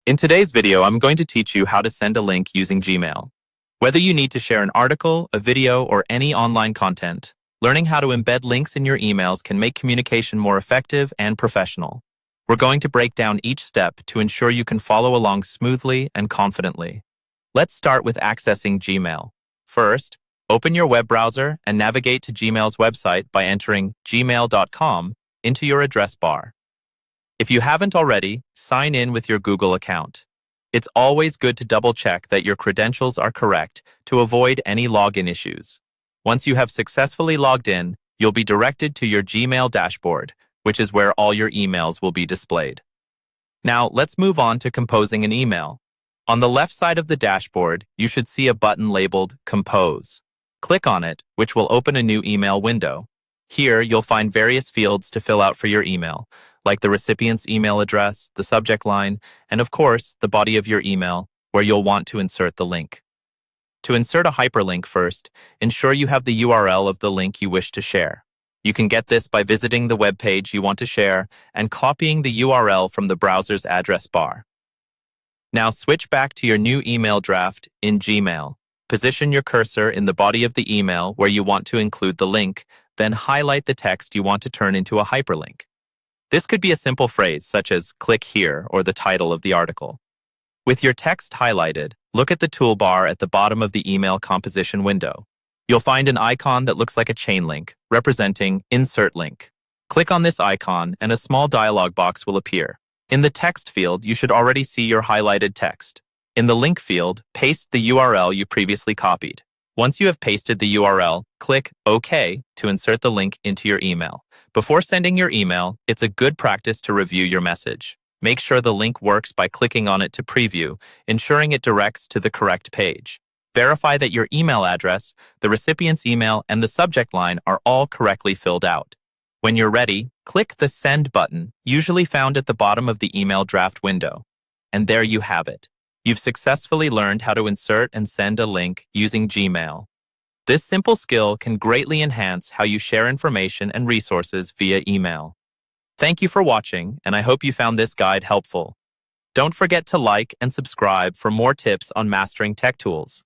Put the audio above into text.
In today's video, I'm going to teach you how to send a link using Gmail. Whether you need to share an article, a video, or any online content, learning how to embed links in your emails can make communication more effective and professional. We're going to break down each step to ensure you can follow along smoothly and confidently. Let's start with accessing Gmail. First, open your web browser and navigate to Gmail's website by entering gmail.com into your address bar. If you haven't already, sign in with your Google account. It's always good to double-check that your credentials are correct to avoid any login issues. Once you have successfully logged in, you'll be directed to your Gmail dashboard, which is where all your emails will be displayed. Now, let's move on to composing an email. On the left side of the dashboard, you should see a button labeled Compose. Click on it, which will open a new email window. Here, you'll find various fields to fill out for your email, like the recipient's email address, the subject line, and of course, the body of your email, where you'll want to insert the link. To insert a hyperlink first, ensure you have the URL of the link you wish to share. You can get this by visiting the web page you want to share and copying the URL from the browser's address bar. Now switch back to your new email draft in Gmail. Position your cursor in the body of the email where you want to include the link, then highlight the text you want to turn into a hyperlink. This could be a simple phrase such as "click here" or the title of the article. With your text highlighted, look at the toolbar at the bottom of the email composition window. You'll find an icon that looks like a chain link, representing Insert Link. Click on this icon and a small dialog box will appear. In the text field, you should already see your highlighted text. In the link field, paste the URL you previously copied. Once you have pasted the URL, click OK to insert the link into your email. Before sending your email, it's a good practice to review your message. Make sure the link works by clicking on it to preview, ensuring it directs to the correct page. Verify that your email address, the recipient's email, and the subject line are all correctly filled out. When you're ready, click the Send button, usually found at the bottom of the email draft window. And there you have it. You've successfully learned how to insert and send a link using Gmail. This simple skill can greatly enhance how you share information and resources via email. Thank you for watching, and I hope you found this guide helpful. Don't forget to like and subscribe for more tips on mastering tech tools.